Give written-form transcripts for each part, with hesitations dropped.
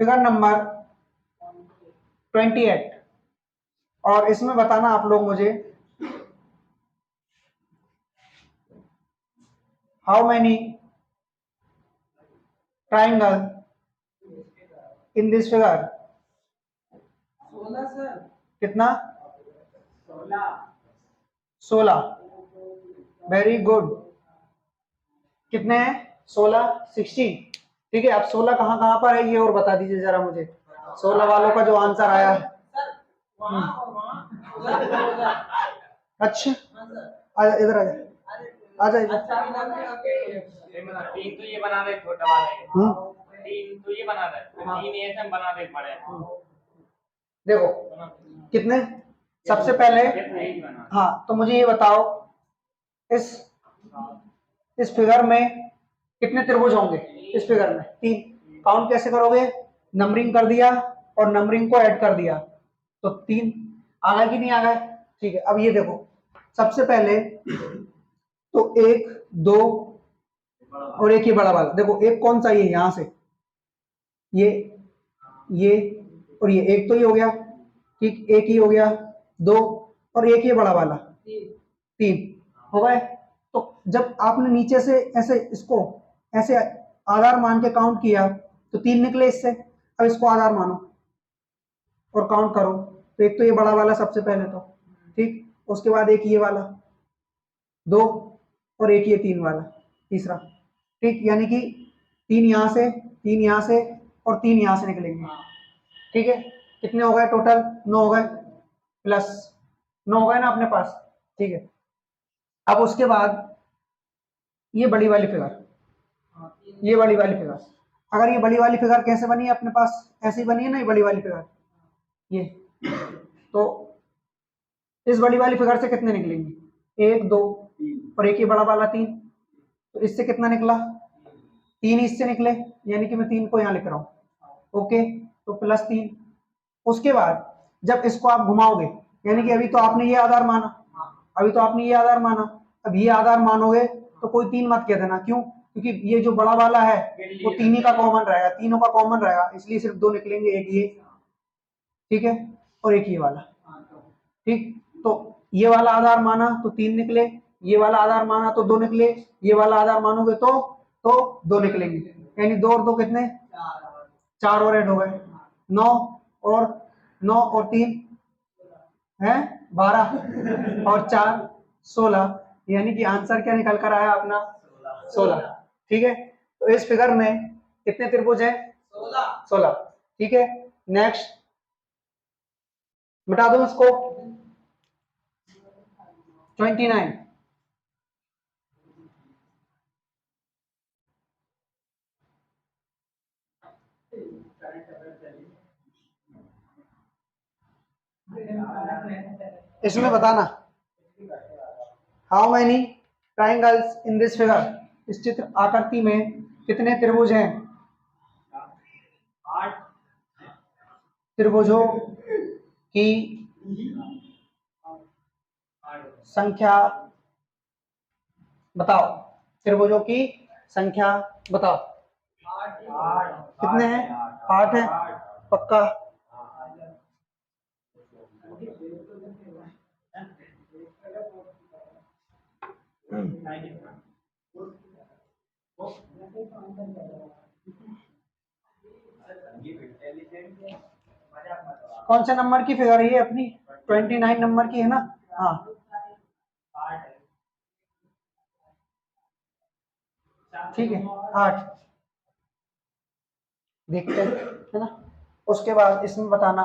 Figure number 28, और इसमें बताना आप लोग मुझे how many triangle in this figure. 16 sir. कितना? 16। 16। Very good. कितने हैं? 16, 16। ठीक है, अब 16 कहाँ कहाँ पर है ये और बता दीजिए जरा मुझे। 16 वालों का जो आंसर आया है। अच्छा, इधर आ जा, आ जा इधर। 3 तो ये बना रहे छोटा वाला है। 3 तो ये बना रहा है, 3 ऐसे हम बना रहे बड़े। देखो कितने सबसे पहले। हाँ, तो मुझे ये बताओ इस फिगर में कितने त्रिभुज होंगे? इस फिगर में 3। काउंट कैसे करोगे? नंबरिंग कर दिया और नंबरिंग को ऐड कर दिया तो 3 आ गए कि नहीं आ गए? ठीक है, अब ये देखो सबसे पहले तो 1 2 और एक ही बड़ा वाला। देखो एक कौन सा, ये यहां से ये और ये एक तो ये हो गया, ठीक, एक ही हो गया। 2 और एक ही बड़ा वाला, 3 हो गए। तो जब आपने नीचे से ऐसे इसको ऐसे आधार मान के काउंट किया तो 3 निकले इससे। अब इसको आधार मानो और काउंट करो तो एक तो ये बड़ा वाला सबसे पहले तो, ठीक, उसके बाद एक ये वाला 2 और एक ये 3 वाला तीसरा, ठीक, यानी कि 3 यहां से, 3 यहां से और 3 यहां से निकलेंगे। ठीक है, कितने हो गए टोटल? 9 हो गए, प्लस 9 हो गए ना अपने पास। ठीक है, अब उसके बाद ये बड़ी वाली फिगर, ये बड़ी वाली फिगर, अगर ये बड़ी वाली फिगर कैसे बनी है अपने पास? ऐसी बनी है ना ये बड़ी वाली फिगर, ये तो इस बड़ी वाली फिगर से कितने निकलेंगे? 1 2 और एक ही बड़ा वाला 3, तो इससे कितना निकला? 3 इससे निकले, यानी कि मैं 3 को यहाँ लिख रहा हूँ। ओके, तो +3। उसके बाद जब इसको आप घुमाओगे, यानी कि अभी तो आपने ये आधार माना, अभी तो आपने ये आधार माना, अब ये आधार मानोगे तो कोई 3 मत कह देना। क्यों? क्योंकि ये जो बड़ा वाला है वो 3 ही का कॉमन रहेगा, तीनों का कॉमन रहेगा, इसलिए सिर्फ 2 निकलेंगे, एक ये, ठीक है, और एक ये वाला। ठीक, तो ये वाला आधार माना तो 3 निकले, ये वाला आधार माना तो 2 निकले, ये वाला आधार मानोगे तो 2 निकलेंगे, यानी 2 और 2 कितने? 4 और ऐड हो गए, 9 और 9 और 3 है 12 और 4 16, यानी कि आंसर क्या निकल कर आया अपना? 16। ठीक है, तो इस फिगर में कितने त्रिभुज है? 16। ठीक है, नेक्स्ट मिटा दो इसको। 29। इसमें बताना how many triangles in this figure. इस चित्र आकृति में कितने त्रिभुज हैं? 8 त्रिभुजों की संख्या बताओ, त्रिभुजों की संख्या बताओ। 8 कितने हैं? 8 है, पक्का? कौन से नंबर की फिगर है ये अपनी? 29 नंबर की है ना? हाँ, ठीक है, 8 देखते हैं, है ना। उसके बाद इसमें बताना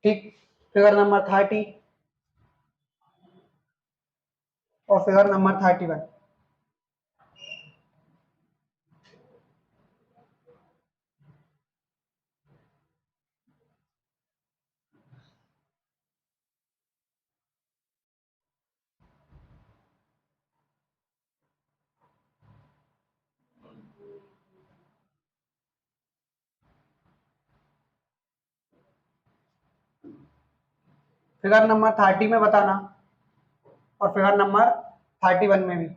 ठीक, फिगर नंबर 30 और फिगर नंबर 31। फिगर नंबर 30 में बताना और फिगर नंबर 31 में भी।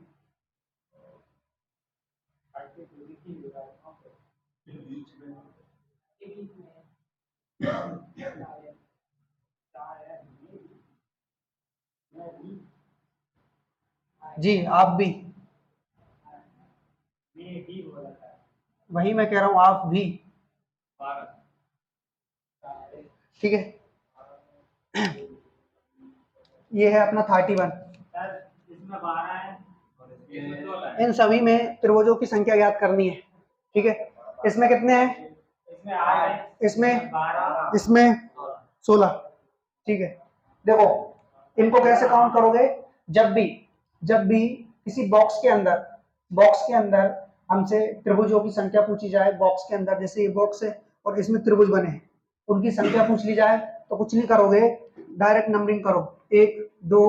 जी आप भी, वही मैं कह रहा हूँ, आप भी। ठीक है, ये है अपना 31। इसमें 12 है, इसमें 16 है। इन सभी में त्रिभुजों की संख्या ज्ञात करनी है। ठीक है, इसमें कितने हैं? इसमें 8 है, इसमें 12, इसमें 16। ठीक है, देखो इनको कैसे काउंट करोगे? जब भी किसी बॉक्स के अंदर हमसे त्रिभुजों की संख्या पूछी जाए, बॉक्स के अंदर, जैसे ये बॉक्स है और इसमें त्रिभुज बने हैं, उनकी संख्या पूछ ली जाए तो कुछ नहीं करोगे, डायरेक्ट नंबरिंग करो। 1 2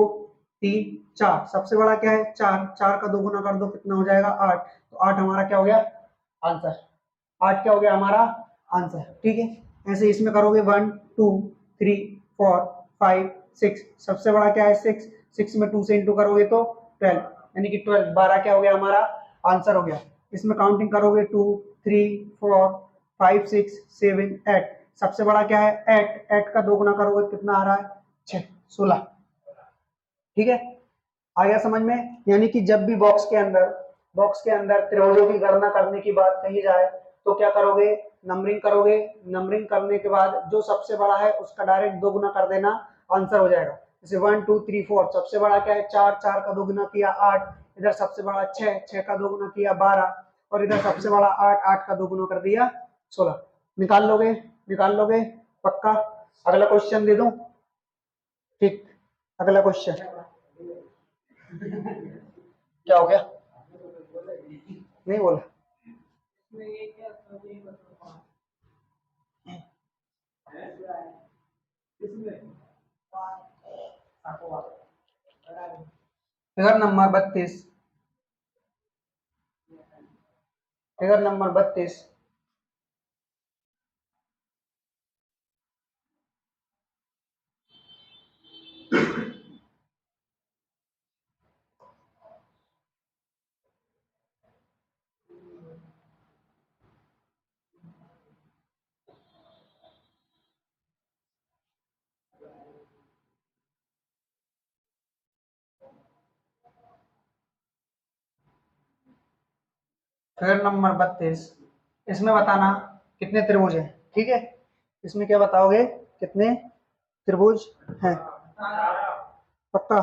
3 4, सबसे बड़ा क्या है? 4, 4 का 2 गुना कर दो, कितना हो जाएगा? 8। तो 8 हमारा क्या हो गया? आंसर। 8 क्या हो गया हमारा? आंसर। ठीक है, ऐसे इसमें करोगे 1 2 3 4 5 6, सबसे बड़ा क्या है? 6। 6 में 2 से इंटू करोगे तो 12, यानी कि 12। 12 क्या हो गया हमारा? आंसर हो गया। इसमें काउंटिंग करोगे 2 3 4 5 6 7 8, सबसे बड़ा क्या है? 8। 8 का 2 गुना करोगे, कितना आ रहा है? 6, 16। ठीक है, आ गया समझ में? यानी कि जब भी बॉक्स के अंदर त्रिभुजों की गणना करने की बात कही जाए तो क्या करोगे? नंबरिंग करोगे। नंबरिंग करने के बाद जो सबसे बड़ा है उसका डायरेक्ट 2 गुना कर देना, आंसर हो जाएगा। जैसे 1 2 3 4, सबसे बड़ा क्या है? 4। 4 का 2 गुना किया 8, इधर सबसे बड़ा 6। 6 का 2 गुना किया 12, और इधर सबसे बड़ा 8। 8 का 2 गुना कर दिया 16। निकाल लोगे? निकाल लोगे पक्का? अगला क्वेश्चन दे दूं? ठीक, अगला क्वेश्चन क्या हो गया? नहीं बोला? Figure number 32, figure number 32। Figure number 32, इसमें बताना कितने त्रिभुज हैं। ठीक है, इसमें क्या बताओगे? कितने त्रिभुज हैं? पक्का?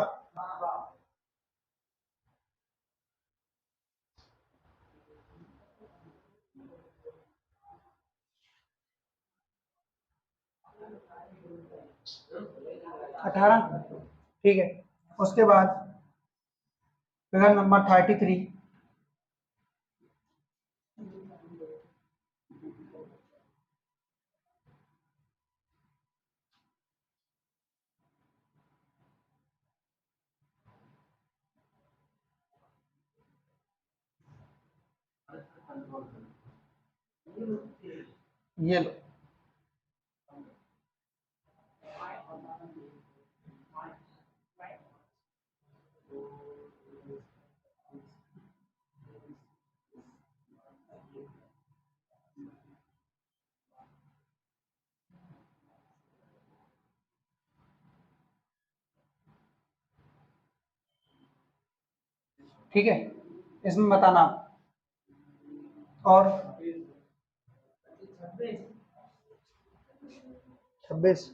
अठारह। ठीक है, उसके बाद फिगर नंबर 33। ये लो, ठीक है, इसमें बताना। और 26।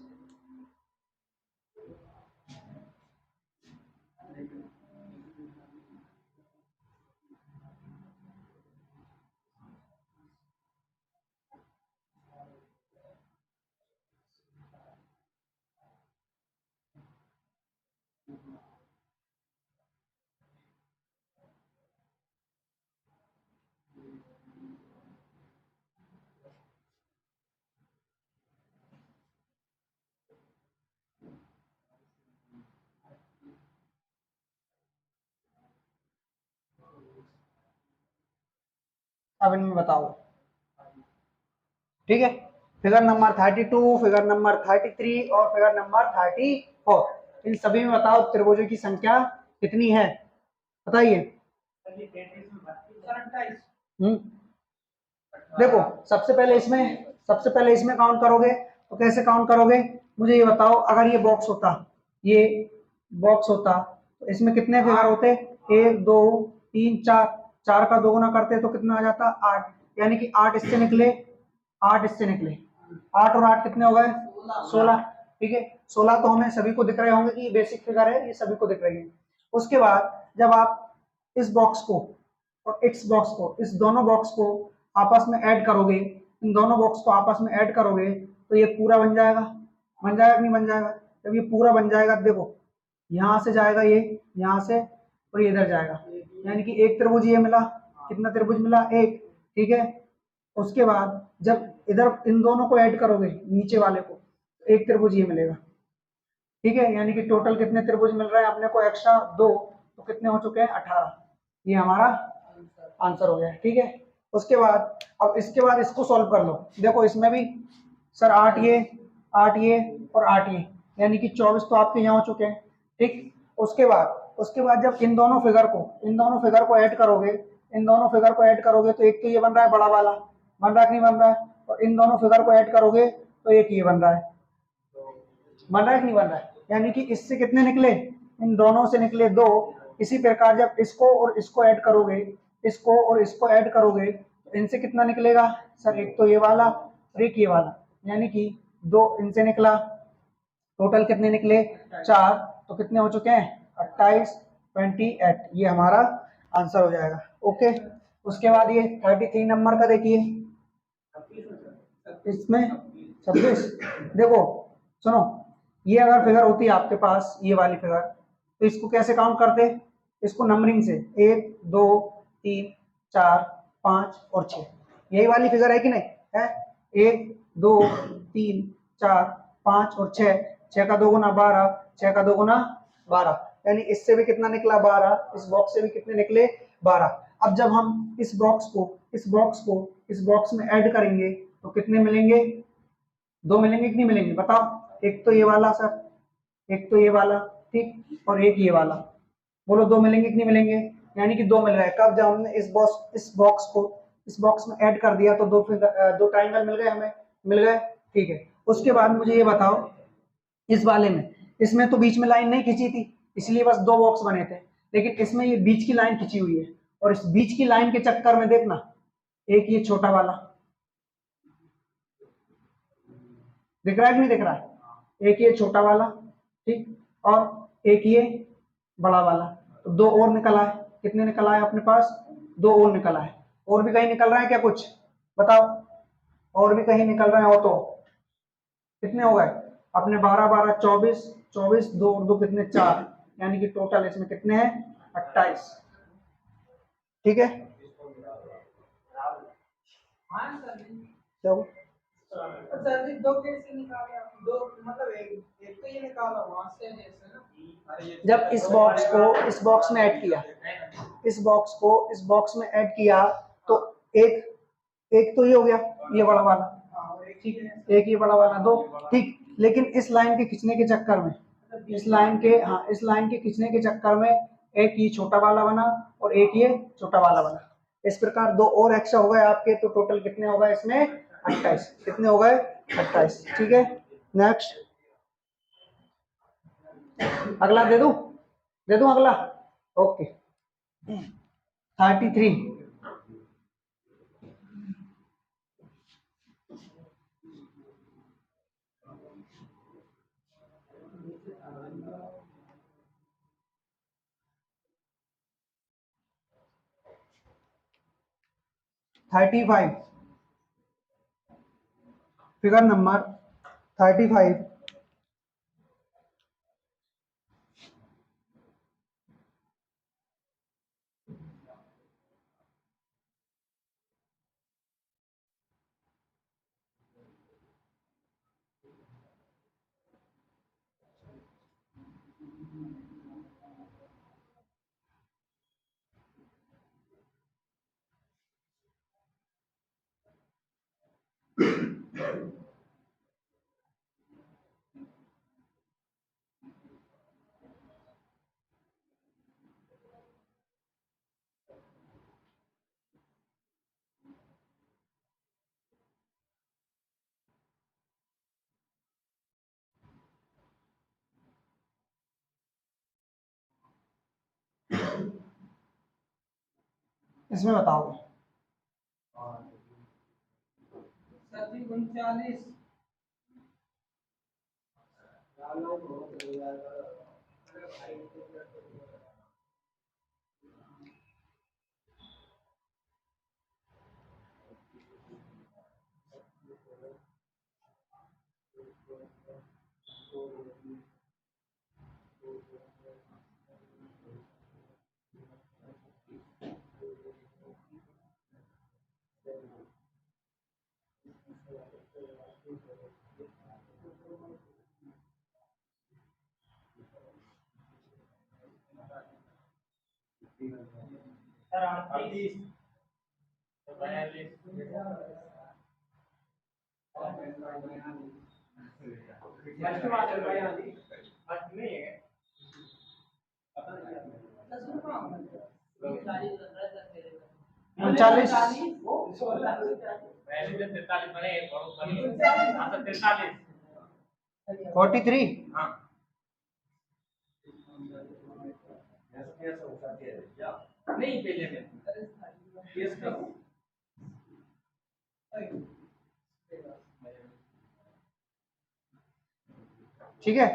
अब इनमें बताओ। ठीक है, फिगर नंबर 32, फिगर नंबर 33 और फिगर नंबर 34। और इन सभी में बताओ त्रिभुजों की संख्या कितनी है, बताइए। देखो सबसे पहले इसमें काउंट करोगे तो कैसे काउंट करोगे, मुझे ये बताओ। अगर ये बॉक्स होता, ये बॉक्स होता तो इसमें कितने फिगर होते, 1 2 3 4, 4 का 2 गुना करते तो कितना आ जाता 8, यानी कि 8 इससे निकले, 8 इससे निकले, 8 और 8 कितने हो गए 16। ठीक है, 16 तो हमें सभी को दिख रहे होंगे कि ये बेसिक फिगर है, ये सभी को दिख रही है। उसके बाद जब आप इस बॉक्स को और इस बॉक्स को, इस दोनों बॉक्स को आपस में ऐड करोगे, इन दोनों बॉक्स को आपस में ऐड करोगे तो ये पूरा बन जाएगा, बन जाएगा कि नहीं बन जाएगा। जब ये पूरा बन जाएगा, देखो यहाँ से जाएगा ये, यहाँ से और ये इधर जाएगा, यानी कि एक त्रिभुज ये मिला, कितना त्रिभुज मिला, एक। ठीक है, उसके बाद जब इधर इन दोनों को ऐड करोगे नीचे वाले को, तो एक त्रिभुज ये मिलेगा। ठीक है, यानी कि टोटल कितने त्रिभुज मिल रहे हैं अपने को, एक्स्ट्रा 2, तो कितने हो चुके हैं 18। ये हमारा आंसर हो गया। ठीक है, उसके बाद अब इसके बाद इसको सॉल्व कर लो। देखो इसमें भी सर 8 ये, 8 ये और 8 ये, यानी कि 24 तो आपके यहाँ हो चुके हैं। ठीक, उसके बाद जब इन दोनों फिगर को ऐड करोगे, इन दोनों फिगर को ऐड करोगे तो एक तो ये बन रहा है बड़ा वाला, बन रहा है कि नहीं बन रहा है, और इन दोनों फिगर को ऐड करोगे तो एक ये बन रहा है, बन रहा है कि नहीं बन रहा है। यानी कि इससे कितने निकले, इन दोनों से निकले 2। इसी प्रकार जब इसको और इसको ऐड करोगे, इसको और इसको ऐड करोगे तो इनसे कितना निकलेगा सर, एक तो ये वाला और एक ये वाला, यानी कि 2 इनसे निकला, टोटल कितने निकले 4, तो कितने हो चुके हैं 28, 28, ये हमारा आंसर हो जाएगा। ओके, उसके बाद ये 33 नंबर का देखिए, इसमें 26। देखो सुनो, ये अगर फिगर होती है आपके पास, ये वाली फिगर, तो इसको कैसे काउंट करते, इसको नंबरिंग से 1 2 3 4 5 और 6, यही वाली फिगर है कि नहीं है, 1 2 3 4 5 और 6, 6 का 2 गुना 12, 6 का 2 गुना 12, यानी इससे भी कितना निकला 12, इस बॉक्स से भी कितने निकले 12। अब जब हम इस बॉक्स में ऐड करेंगे तो कितने मिलेंगे, 2 मिलेंगे कि नहीं मिलेंगे बताओ। एक तो ये वाला सर, एक तो ये वाला, ठीक, और एक ये वाला, बोलो 2 मिलेंगे कि नहीं मिलेंगे, यानी कि 2 मिल रहा है। कब, जब हमने इस बॉक्स में ऐड कर दिया तो दो ट्राइंगल मिल गए हमें, मिल गए। ठीक है, उसके बाद मुझे ये बताओ, इस वाले में, इसमें तो बीच में लाइन नहीं खींची थी, इसलिए बस 2 बॉक्स बने थे, लेकिन इसमें ये बीच की लाइन खींची हुई है, और इस बीच की लाइन के चक्कर में देखना, एक ये छोटा वाला दिख रहा है कि नहीं दिख रहा है, एक ये छोटा वाला, ठीक, और एक ये बड़ा वाला, तो 2 और निकल आए, कितने निकल आए अपने पास, 2 और निकल आए। और भी कहीं निकल रहा है क्या कुछ, बताओ, और भी कहीं निकल रहे हो तो कितने हो गए अपने, 12 12 24, 24 2 और 2 कितने 4, यानी कि टोटल इसमें कितने हैं 28। ठीक है, चलो सर जी दो कैसे निकाले आप, दो मतलब एक तो ये निकाला वहां से जैसे ना, जब इस बॉक्स में ऐड किया, इस बॉक्स में ऐड किया तो एक एक तो ये हो गया, ये बड़ा वाला, ठीक, एक ये बड़ा वाला 2, ठीक, लेकिन इस लाइन के खींचने के चक्कर में, इस लाइन के खींचने के चक्कर में एक ये छोटा वाला बना और एक ये छोटा वाला बना, इस प्रकार 2 और एक्स्ट्रा हो गए आपके, तो टोटल कितने हो गए इसमें 28, कितने हो गए 28। ठीक है, नेक्स्ट, अगला दे दूं अगला, ओके, 33, 35, फिगर नंबर 35, इसमें बताओगे। सर जी 39। सर 38 42 फर्स्ट बात है भाई आदि फर्स्ट नहीं है उनचालीस। पहले जब 43 बने हाँ तो 43 43। हाँ नहीं पहले में ठीक है,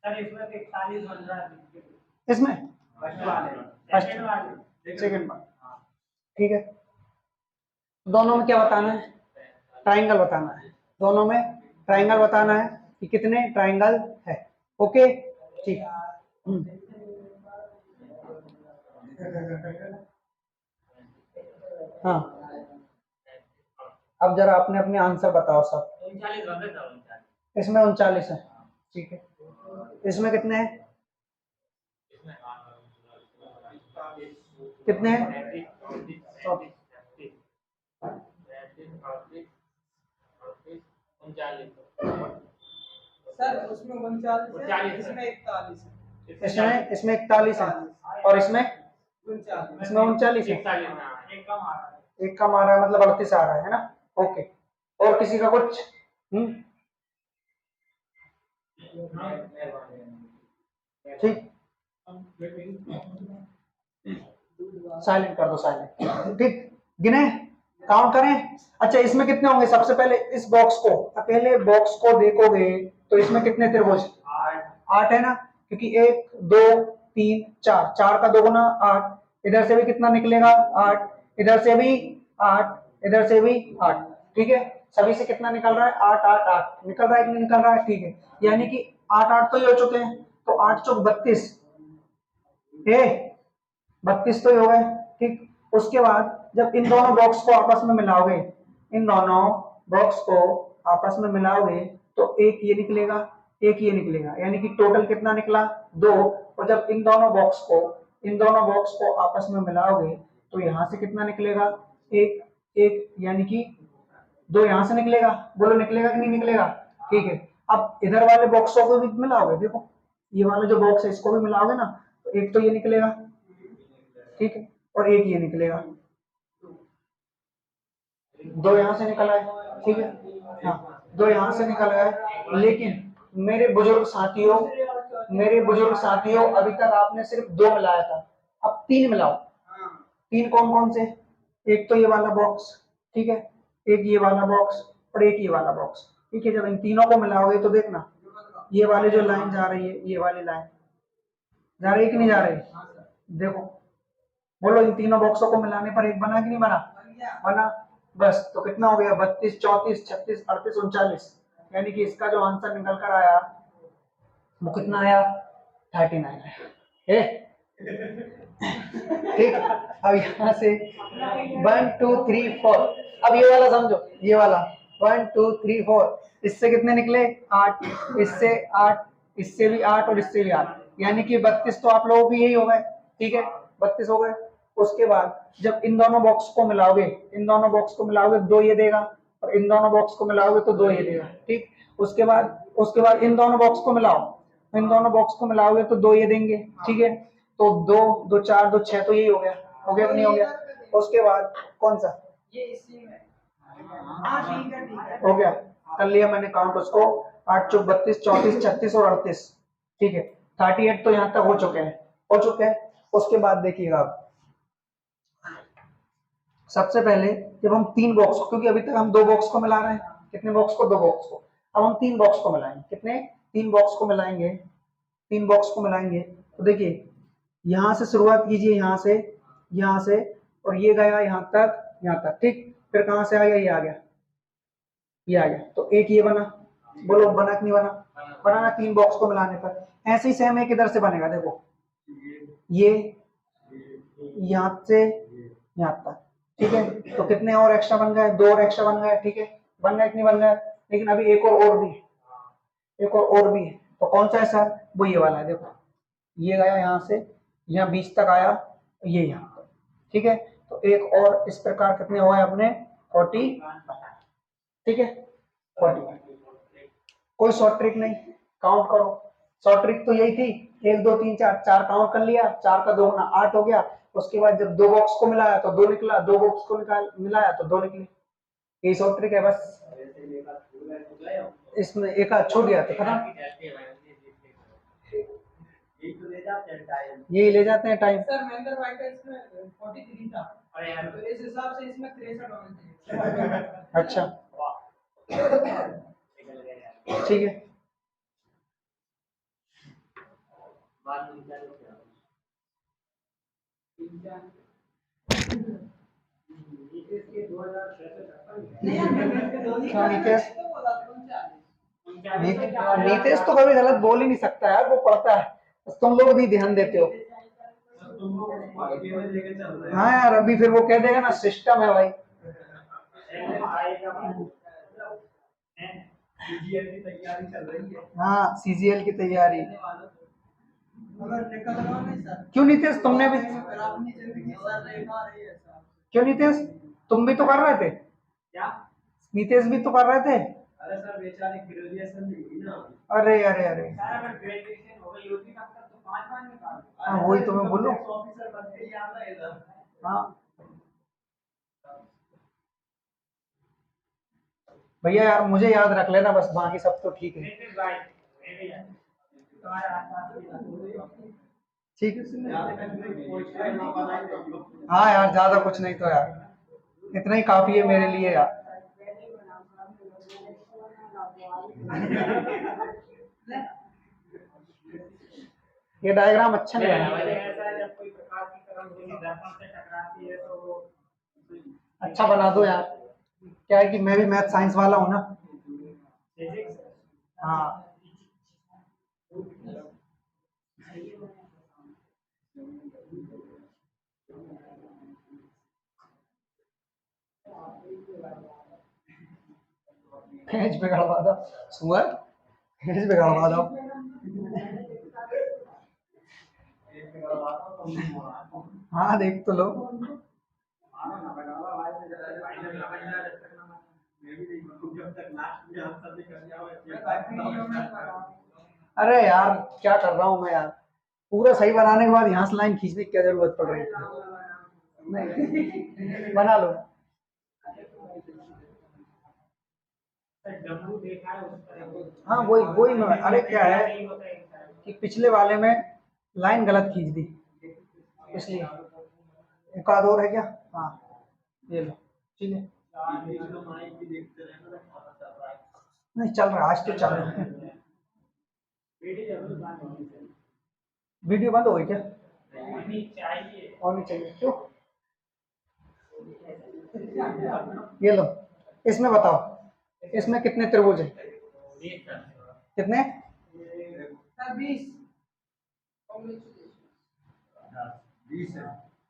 सर इसमें 41 बन रहा है इसमें फर्स्ट वाले फर्स्ट सेकंड वाले सेकंड बार, ठीक है। दोनों में क्या बताना है? ट्राइंगल बताना है। दोनों में ट्राइंगल बताना है कि कितने ट्राइंगल है। ओके ठीक। हाँ, अब जरा अपने अपने आंसर बताओ सब। 39 बन रहे थे 39 इसमें 39 है, ठीक है। इसमें कितने हैं? कितने हैं? 39 सर उसमें 39 है, इसमें 41 है। इसमें 41 है और इसमें 39 इसमें 39 है। 41 हाँ एक कम आ रहा है एक कम आ रहा है मतलब 38 आ रहा है ना। ओके, और किसी का कुछ? ठीक, साइलेंट कर दो, साइलेंट। ठीक, गिने, काउंट करें। अच्छा, इसमें कितने होंगे? सबसे पहले इस बॉक्स को, अकेले बॉक्स को देखोगे तो इसमें कितने त्रिभुज? 8 है ना, क्योंकि 1 2 3 4, 4 का 2 गुना 8। इधर से भी कितना निकलेगा? 8। इधर से भी 8, इधर से भी 8। ठीक है, सभी से कितना निकल रहा है? 8 8 8 निकल रहा है कि नहीं निकल रहा है? ठीक है, यानी कि 8 8 तो ये हो चुके हैं, तो 8 चौक 32, 32 तो ही हो गए। ठीक, उसके बाद जब इन दोनों बॉक्स को आपस में मिलाओगे, इन दोनों बॉक्स को आपस में मिलाओगे तो एक ये निकलेगा, एक ये निकलेगा, यानी कि टोटल कितना निकला? 2। और जब इन दोनों बॉक्स को आपस में मिलाओगे तो यहां से कितना निकलेगा? एक एक, यानी कि 2 यहां से निकलेगा। बोलो निकलेगा कि नहीं निकलेगा? ठीक है, अब इधर वाले बॉक्सों को भी मिलाओगे, देखो ये वाला जो बॉक्स है इसको भी मिलाओगे ना, तो एक तो ये निकलेगा, ठीक है, और एक ये निकलेगा। 2 यहां से निकल आए, ठीक है, हाँ 2 यहां से निकल गए। लेकिन मेरे बुजुर्ग साथियों अभी तक आपने सिर्फ 2 मिलाया था, अब 3 मिलाओ। 3 कौन कौन से? एक तो ये वाला बॉक्स, ठीक है, एक ये वाला बॉक्स और एक ये वाला बॉक्स। ठीक है, जब इन तीनों को मिलाओगे तो देखना ये वाली जो लाइन जा रही है, ये वाली लाइन जा रही है कि नहीं जा रही? देखो, बोलो इन तीनों बॉक्सों को मिलाने पर एक बना कि नहीं बना? बना। बस, तो कितना हो गया? 32 34 36 38 39, यानी कि इसका जो आंसर निकल कर आया वो कितना आया? 39 आया। ठीक, अब यहाँ से 1 2 3 4, अब ये वाला समझो, ये वाला 1 2 3 4, इससे कितने निकले? 8, इससे 8, इससे भी 8 और इससे भी 8, यानी कि 32 तो आप लोगों की यही हो गए। ठीक है, 32 हो गए। उसके बाद जब इन दोनों बॉक्स को मिलाओगे, 2 ये देगा, और इन दोनों बॉक्स को मिलाओगे तो 2 ये देगा। ठीक, उसके बाद इन दोनों बॉक्स को मिलाओगे तो 2 ये देंगे। ठीक है, तो 2 2 4 2 6, तो यही हो गया कि नहीं हो गया? उसके बाद कौन सा? ये इसी में। हाँ ठीक है हो गया, कर लिया मैंने काउंट उसको। 8 चौक 32 34 36 और 38। ठीक है, 38 तो यहाँ तक हो चुके हैं। उसके बाद देखिएगा आप, सबसे पहले जब हम 3 बॉक्स, क्योंकि अभी तक हम 2 बॉक्स को मिला रहे हैं, कितने बॉक्स को, 2 बॉक्स को, अब हम 3 बॉक्स को मिलाएंगे, कितने, 3 बॉक्स को मिलाएंगे, 3 बॉक्स को मिलाएंगे। तो देखिए यहाँ से शुरुआत कीजिए, यहाँ से, और ये गया यहाँ तक, ठीक। फिर कहाँ से आ गया, ये आ गया, ये आ गया, तो एक ये बना, बोलो बना कि नहीं बना, बनाना 3 बॉक्स को मिलाने पर। ऐसे ही सेम एक इधर से बनेगा, देखो ये यहाँ से यहाँ तक, ठीक है। तो कितने और एक्स्ट्रा बन गए, 2 और एक्स्ट्रा बन गए, ठीक है, बन गए कि नहीं बन गए। लेकिन अभी एक और भी, एक और भी है, तो कौन सा है सर, वो ये वाला है, देखो ये गया यहाँ से, यहाँ बीच तक आया, ये यहाँ तक, ठीक है। तो एक और इस प्रकार कितने हुए अपने 40, ठीक है, 40। कोई शॉर्ट ट्रिक नहीं, काउंट करो। शॉर्ट ट्रिक तो यही थी, 1 2 3 4, 4 काउंट कर लिया, 4 का 2 गुना 8 हो गया। उसके बाद जब 2 बॉक्स को मिलाया तो 2 निकला, 2 बॉक्स को मिलाया तो 2 निकले। यही शॉर्ट ट्रिक है बस, इसमें एक आध छूट गया तो खत्म, यही ले जाते हैं टाइम। सर महेंद्र भाई का इसमें 43 था, तो इस हिसाब से इसमें 63 होने चाहिए। अच्छा ठीक है, क्या नीतीश, नीतीश तो कभी गलत बोल ही नहीं सकता यार, वो पढ़ता है, बस तुम लोग नहीं ध्यान देते हो। हाँ यार, अभी फिर वो कह देगा ना सिस्टम है भाई। हाँ सीजीएल की तैयारी, क्यों नीतीश तुमने भी, क्यों नीतीश तुम भी तो कर रहे थे, नीतीश भी तो कर रहे थे। अरे सर बेचारे ग्रेजुएशन दी ना। अरे अरे अरे, अगर ग्रेजुएशन हो गई होती तब तक तो 5 बार निकाल। हाँ वही तो मैं बोलूं। ऑफिसर बन के याद है इधर। हाँ भैया यार मुझे याद रख लेना बस, बाकी सब तो ठीक है। ठीक है, हाँ यार ज्यादा कुछ नहीं तो यार, इतना ही काफी है मेरे लिए यार। ये डायग्राम अच्छा नहीं बना, अच्छा बना दो यार, क्या है कि मैं भी मैथ साइंस वाला हूँ ना। हाँ पेज पे गड़बड़ा दो, सुअर पेज पे गड़बड़ा दो। हाँ देख तो लो, अरे यार क्या कर रहा हूँ मैं यार, पूरा सही बनाने के बाद यहाँ से लाइन खींचने की क्या जरूरत पड़ रही है, नहीं बना लो। हाँ वही वही मैं, अरे क्या है कि पिछले वाले में लाइन गलत खींच दी, इसलिए एक आध और है क्या, हाँ ये लो, ठीक है। नहीं चल रहा, आज तो चल रहा है। वीडियो बंद हो गई क्या, और नहीं चाहिए क्यों, ये लो, इसमें बताओ इसमें कितने त्रिभुज हैं, कितने, 20 20 है।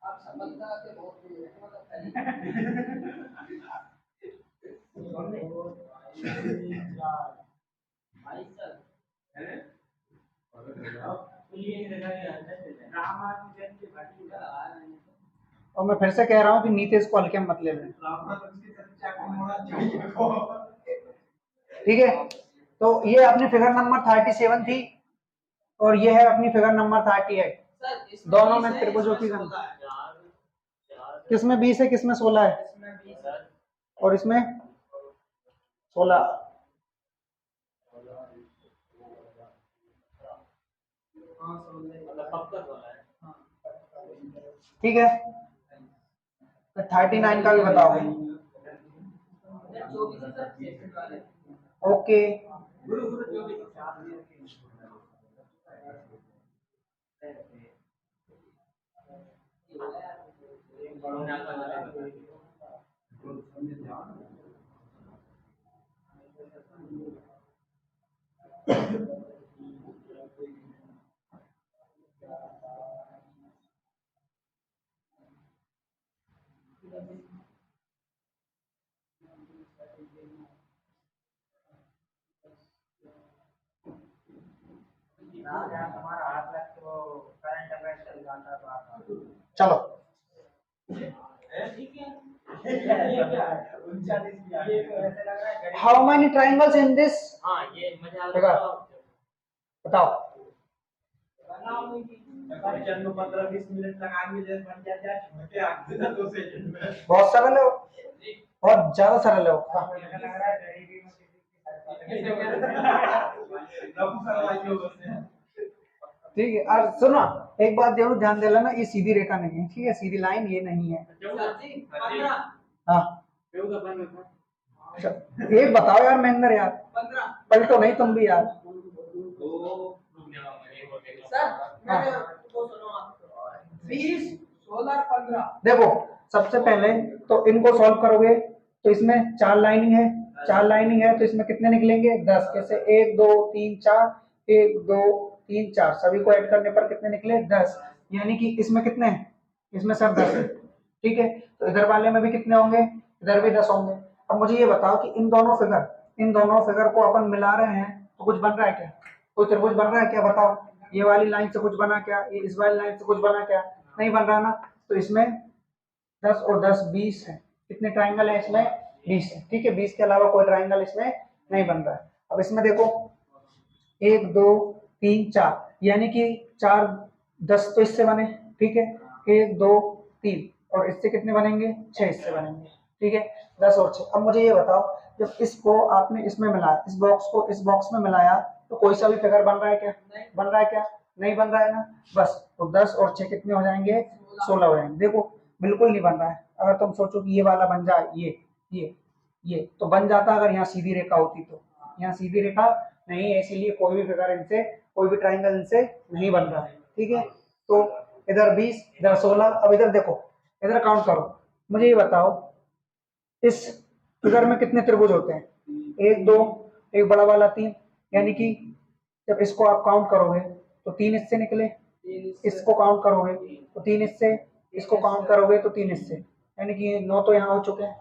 आप समझदार के बहुत भाई सर और मैं फिर से कह रहा हूँ कि नीतीश को हल्के में मत ले लें, ठीक है। तो ये अपनी फिगर नंबर 37 थी, और ये है अपनी फिगर नंबर 38, दोनों में त्रिभुजों की गणना, किसमें 20 है किसमें 16 है, और इसमें 16, ठीक है। तो 39 का भी बताओगे। 24 सर 66 वाले। ओके, गुरु गुरु 24 हमारा हाथ लग के वो करंट अफेयर्स चल जाता है। चलो how many triangles in this हाँ ये मजा आ फिगर रहा बताओ। क्वेश्चन में 15-20 मिनट लगाएंगे जैसे बन जाता है छोटे आगे ना 2 सेकंड में। बहुत सरल है वो, बहुत ज्यादा सरल है वो। हाँ। लग रहा है गरीबी में ठीक है, और सुनो एक बात जरूर ध्यान दे लेना, ये सीधी रेखा नहीं है, ठीक है, सीधी लाइन ये नहीं है। हाँ अच्छा, एक बताओ यार महेंद्र यार, 15 पलटो नहीं तुम भी यार। सर मैंने वो सुनो आप 20 16 15 देखो सबसे पहले तो इनको सॉल्व करोगे तो इसमें 4 लाइनिंग है, 4 लाइनिंग है तो इसमें कितने निकलेंगे 10, कैसे 1 2 3 4, 1 2 3 4 सभी को ऐड करने पर कितने निकले 10, यानी कि इसमें कितने हैं, इसमें सब 10 है, ठीक है। तो इधर वाले में भी कितने होंगे, इधर भी 10 होंगे। अब मुझे ये बताओ कि इन दोनों फिगर को अपन मिला रहे हैं तो कुछ बन रहा है क्या, कोई त्रिभुज बन रहा है क्या बताओ। ये वाली लाइन से कुछ बना क्या, ये इस वाली लाइन से कुछ बना क्या, नहीं बन रहा ना। तो इसमें 10 और 10 20 है, कितने ट्राइंगल है इसमें 20 है, ठीक है। 20 के अलावा कोई ट्राइंगल इसमें नहीं बन रहा है। अब इसमें देखो 1 2 3 4, यानी कि 4 10 तो इससे बने, ठीक है, 1 2 3 और इससे कितने बनेंगे 6 इससे बनेंगे, ठीक है, 10 और 6। अब मुझे ये बताओ जब इसको आपने इसमें मिलाया, इस बॉक्स को इस बॉक्स में मिलाया तो कोई सा भी फिगर बन रहा है क्या, बन रहा है क्या, नहीं बन रहा है ना। बस तो 10 और 6 कितने हो जाएंगे 16 हो जाएंगे। देखो बिल्कुल नहीं बन रहा है। अगर तुम सोचो कि ये वाला बन जाए, ये तो बन जाता अगर यहाँ सीधी रेखा होती, तो यहाँ सीधी रेखा नहीं है, इसीलिए कोई भी फिगर इनसे, कोई भी ट्राइंगल इनसे नहीं बन रहा है, ठीक है। तो इधर 20 इधर 16। अब इधर देखो, इधर काउंट करो, मुझे ये बताओ इस फिगर में कितने त्रिभुज होते हैं, 1 2 एक बड़ा वाला 3, यानी कि जब इसको आप काउंट करोगे तो 3 इससे निकले, इसको काउंट करोगे तो 3 इससे, इसको काउंट करोगे तो 3 इससे, यानी कि 9 तो यहाँ हो चुके हैं।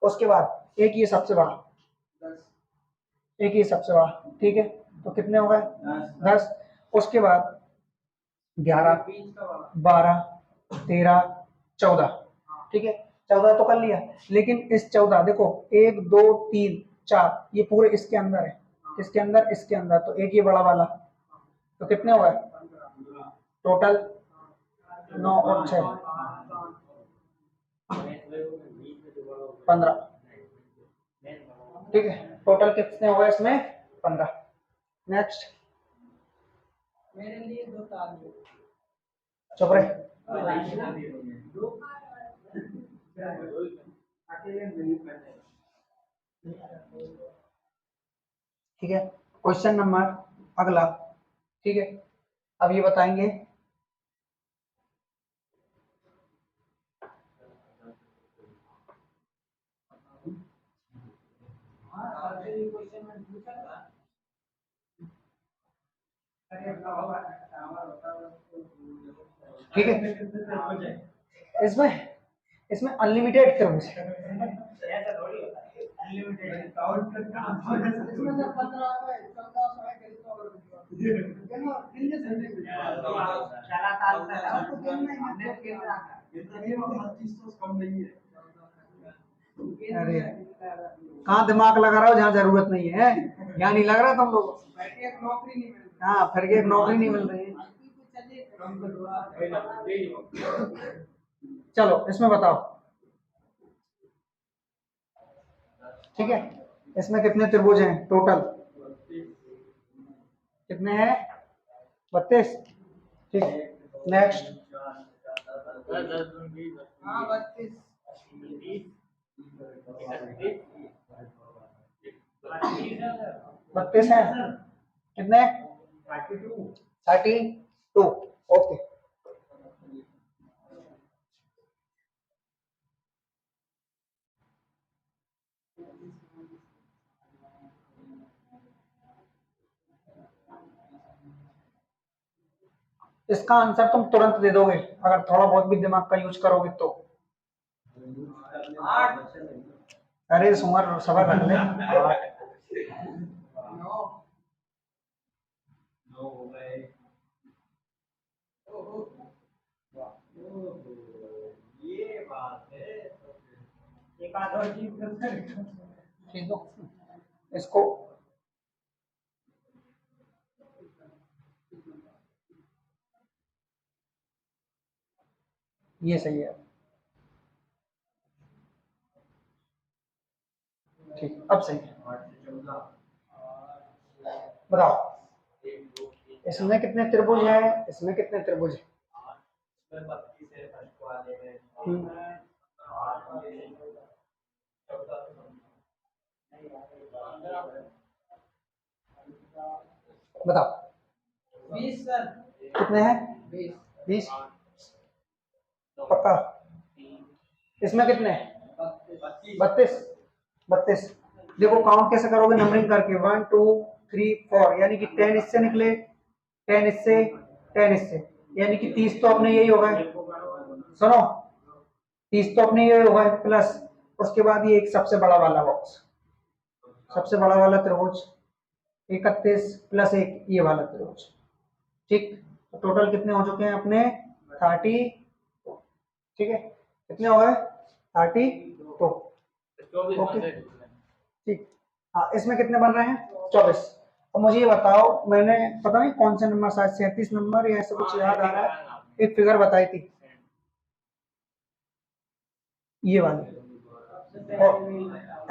उसके बाद एक ये सबसे बड़ा, एक ये सबसे बड़ा, ठीक है, तो कितने हो गए 10। उसके बाद 11 12 13 14, ठीक है, 14 तो कर लिया। लेकिन इस 14 देखो 1 2 3 4 ये पूरे इसके अंदर है, इसके अंदर तो एक ये बड़ा वाला, तो कितने हो गए टोटल 9 और 6 15, ठीक है, टोटल कितने हो गए इसमें 15। नेक्स्ट मेरे लिए 2 ताल चुप रहे। ठीक है, क्वेश्चन नंबर अगला, ठीक है। अब ये बताएंगे ठीक है, इसमें अनलिमिटेड त्रिभुज है, अरे कहाँ दिमाग लगा रहा हो जहाँ जरूरत नहीं है, यहाँ नहीं लग रहा तुम लोग, नौकरी नहीं मिल हाँ फिर एक नौकरी नहीं मिल रही है। चलो इसमें बताओ, ठीक है, इसमें कितने त्रिभुज हैं टोटल, कितने हैं 32, ठीक है। नेक्स्ट 10 दूनी 20, हाँ 32 30, 31, 32 है कितने 32 ओके। इसका आंसर तुम तुरंत दे दोगे अगर थोड़ा बहुत भी दिमाग का यूज करोगे तो। 8 अरे सुमर सबर रख ले। 9 खींच दो इसको। ये सही है। ठीक अब सही है। बताओ इसमें कितने त्रिभुज है, इसमें कितने त्रिभुज है? हम्म, बताओ 20 सर कितने हैं? 20 20 पक्का? इसमें कितने? 32 32। देखो काउंट कैसे करोगे, नंबरिंग करके 1 2 3 4 यानी कि 10 इससे निकले, 10 इससे, 10 इससे, यानी कि 30 तो अपने यही होगा। सुनो 30 तो अपने यही होगा प्लस उसके बाद ये एक सबसे बड़ा वाला बॉक्स, सबसे बड़ा वाला त्रिभुज 31 प्लस एक ये वाला त्रिभुज। ठीक तो टोटल कितने हो चुके हैं अपने 30। ठीक है कितने हो गए 32। 24 ओके बनते हैं। ठीक। हाँ इसमें कितने बन रहे हैं 24। अब मुझे ये बताओ, मैंने पता नहीं कौन से नंबर, शायद 37 नंबर या ऐसा कुछ याद आ रहा है, एक फिगर बताई थी ये वाली, और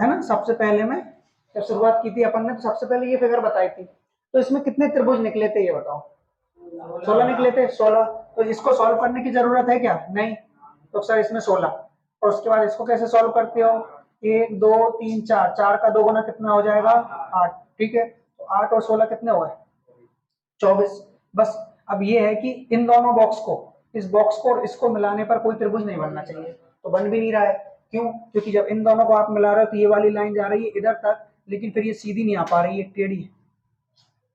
है ना सबसे पहले में जब शुरुआत की थी अपन ने तो सबसे पहले ये फिगर बताई थी। तो इसमें कितने त्रिभुज निकले थे ये बताओ? 16 निकले थे 16। तो इसको सॉल्व करने की जरूरत है क्या? नहीं। तो सर इसमें 16 और उसके बाद इसको कैसे सॉल्व करते हो? 1 2 3 4, 4 का 2 गुना कितना हो जाएगा 8। ठीक है तो 8 और 16 कितने हुए 24। बस अब ये है कि इन दोनों बॉक्स को, इस बॉक्स को और इसको मिलाने पर कोई त्रिभुज नहीं बनना चाहिए, तो बन भी नहीं रहा है। क्यों? क्योंकि जब इन दोनों को आप मिला रहे हो तो ये वाली लाइन जा रही है इधर तक, लेकिन फिर ये सीधी नहीं आ पा रही है, टेढ़ी है।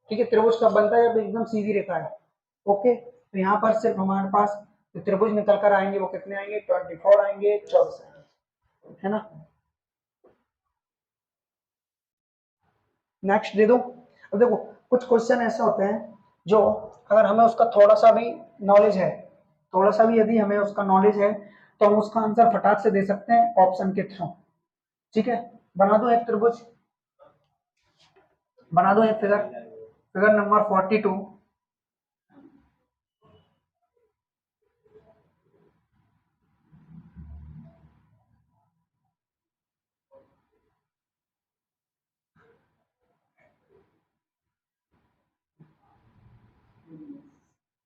ठीक है त्रिभुज कब बनता है जब एकदम सीधी रेखा है। ओके तो यहाँ पर सिर्फ हमारे पास जो त्रिभुज निकल कर आएंगे वो कितने आएंगे 24 आएंगे, 24 आएंगे, है ना। नेक्स्ट दे दो। अब देखो कुछ क्वेश्चन ऐसे होते हैं जो अगर हमें उसका थोड़ा सा भी नॉलेज है, थोड़ा सा भी यदि हमें उसका नॉलेज है तो हम उसका आंसर फटाक से दे सकते हैं ऑप्शन के थ्रू। ठीक है बना दो एक त्रिभुज, बना दो एक फिगर, फिगर नंबर 42।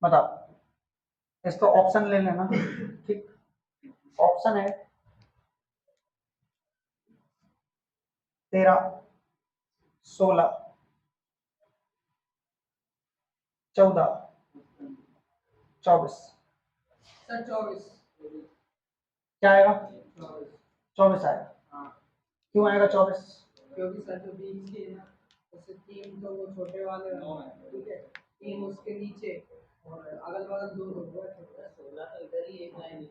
बताओ इसको ऑप्शन ले लेना। ठीक ऑप्शन है 13 16 14 24। सर 24 क्या आएगा 24 24 आएगा। हाँ क्यों आएगा 24? क्योंकि सर जो बीच के है ना उससे 3 तो वो छोटे वाले ठीक है 3 उसके नीचे और अगल बगल 2 होगा 16 तो इधर ही एक लाइन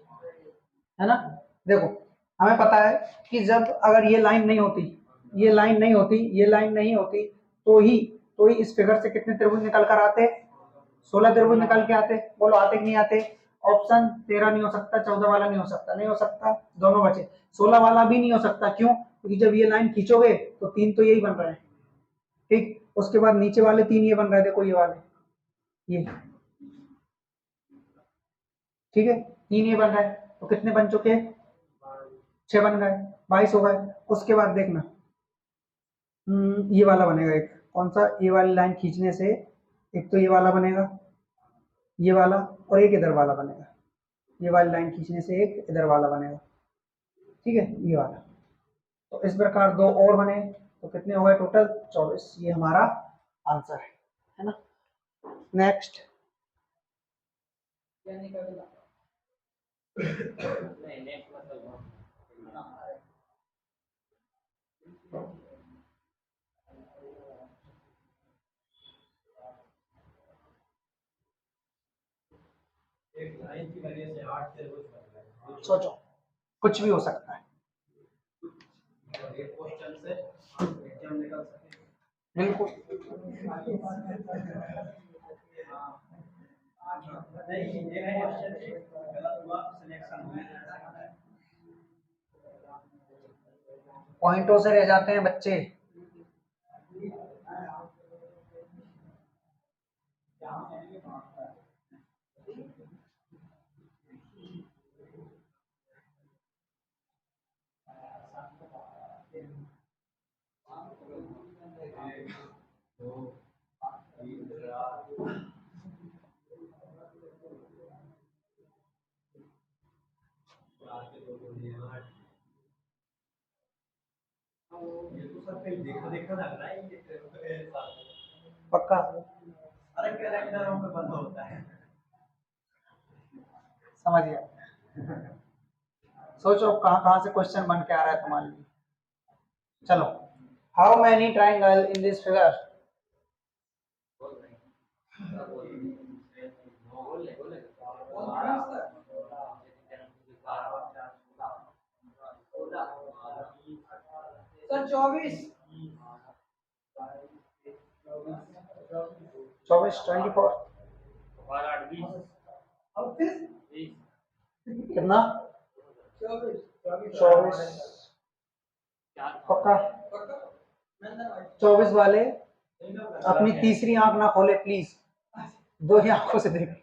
है ना। देखो हमें पता है कि जब अगर ये लाइन नहीं होती, ये लाइन नहीं होती, ये लाइन नहीं होती तो ही इस फिगर से कितने त्रिभुज निकल कर आते 16 त्रिभुज निकल के आते। बोलो आते कि नहीं आते? ऑप्शन 13 नहीं हो सकता, 14 वाला नहीं हो सकता, नहीं हो सकता, दोनों बचे। 16 वाला भी नहीं हो सकता, क्यों? क्योंकि जब ये लाइन खींचोगे तो 3 तो यही बन रहे हैं। ठीक उसके बाद नीचे वाले 3 ये बन रहे, देखो ये वाले ये। ठीक है 3 ये बन रहा है तो कितने बन चुके हैं 6 बन गए, 22 हो गए। उसके बाद देखना ये वाला बनेगा एक, कौन सा? ये वाली लाइन खींचने से एक तो ये वाला बनेगा, ये वाला, और एक इधर वाला बनेगा, ये वाली लाइन खींचने से एक इधर वाला बनेगा, ठीक है, ये वाला। तो इस प्रकार दो और बने, तो कितने हो गए टोटल 24। ये हमारा आंसर है ना। नेक्स्ट यानी का अगला नहीं नेक्स्ट मतलब एक लाइन की वजह से 8 त्रिभुज बन गए। सोचो, कुछ भी हो सकता है, और एक क्वेश्चन से एग्जाम निकल सके। बिल्कुल। नहीं, एक क्वेश्चन से गलत हुआ सिलेक्शन हुआ। पॉइंटों से रह जाते हैं बच्चे। ये तो सब कहीं देखा देखा लग रहा है ये पक्का अरे कैलेंडरों में बंद होता है। समझ गया। सोचो कहाँ कहाँ से क्वेश्चन बन के आ रहा है तुम्हारे लिए। चलो, how many triangle in this figure? Sir 24 24, 24 और 8 20 अब फिर 20 कितना? 24 24 पक्का? पक्का नंदन भाई 24 वाले अपनी तीसरी आंख ना खोले प्लीज, दो ही आंखों से देखें।